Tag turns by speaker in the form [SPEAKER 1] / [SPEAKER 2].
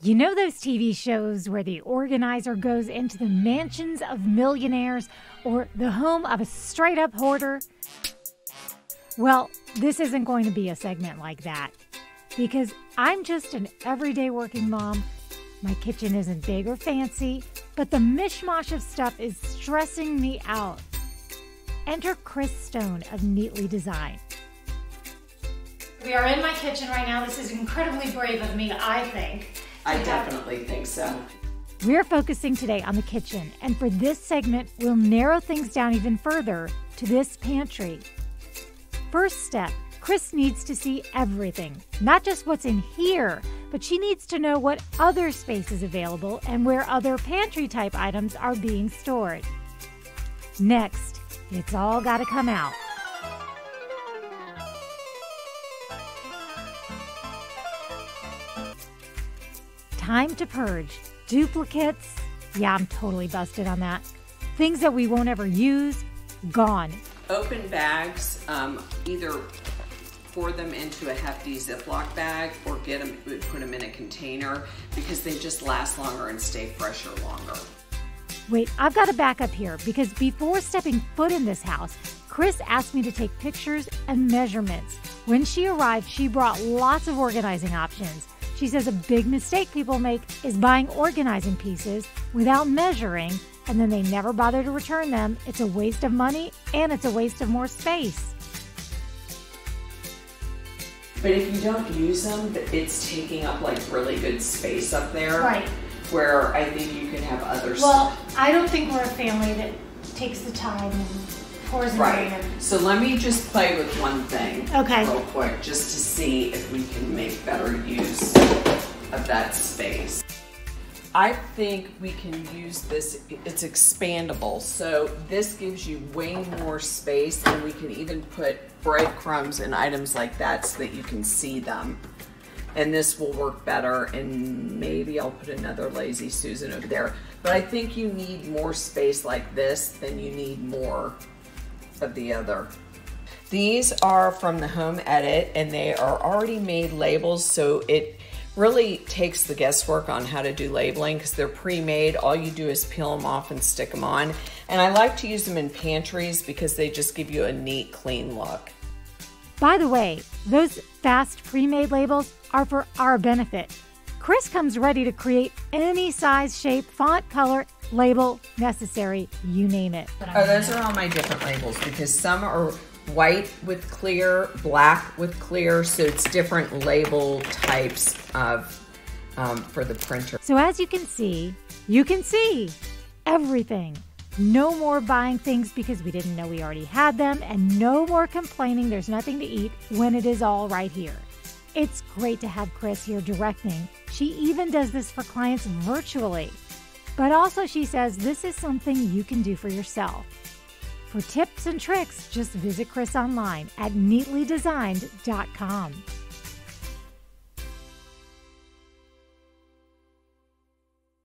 [SPEAKER 1] You know those TV shows where the organizer goes into the mansions of millionaires or the home of a straight-up hoarder? Well, this isn't going to be a segment like that because I'm just an everyday working mom. My kitchen isn't big or fancy, but the mishmash of stuff is stressing me out. Enter Chris Stone of Neatly Designed. We are in my kitchen right now. This is incredibly brave of me, I think.
[SPEAKER 2] I definitely think so.
[SPEAKER 1] We're focusing today on the kitchen, and for this segment, we'll narrow things down even further to this pantry. First step, Chris needs to see everything, not just what's in here, but she needs to know what other space is available and where other pantry-type items are being stored. Next, it's all got to come out. Time to purge. Duplicates, yeah, I'm totally busted on that. Things that we won't ever use, gone.
[SPEAKER 2] Open bags, either pour them into a hefty Ziploc bag or put them in a container because they just last longer and stay fresher longer.
[SPEAKER 1] Wait, I've got to back up here because before stepping foot in this house, Chris asked me to take pictures and measurements. When she arrived, she brought lots of organizing options. She says a big mistake people make is buying organizing pieces without measuring, and then they never bother to return them. It's a waste of money, and it's a waste of more space.
[SPEAKER 2] But if you don't use them, it's taking up like really good space up there.
[SPEAKER 1] Right.
[SPEAKER 2] Where I think you can have other
[SPEAKER 1] Well, I don't think we're a family that takes the time and pours in.
[SPEAKER 2] Right. So let me just play with one thing real quick, just to see if we can make better use of that space. I think we can use this, it's expandable, so this gives you way more space, and we can even put breadcrumbs and items like that so that you can see them. And this will work better, and maybe I'll put another Lazy Susan over there. But I think you need more space like this than you need more of the other. These are from the Home Edit, and they are already made labels, so it really takes the guesswork on how to do labeling because they're pre-made. All you do is peel them off and stick them on. And I like to use them in pantries because they just give you a neat, clean look.
[SPEAKER 1] By the way, those fast pre-made labels are for our benefit. Chris comes ready to create any size, shape, font, color, label necessary, you name it.
[SPEAKER 2] Oh, those are all my different labels because some are white with clear, black with clear, so it's different label types of for the printer.
[SPEAKER 1] So as you can see everything. No more buying things because we didn't know we already had them, and no more complaining there's nothing to eat when it is all right here. It's great to have Chris here directing. She even does this for clients virtually. But also she says this is something you can do for yourself. For tips and tricks, just visit Chris online at neatlydesigned.com.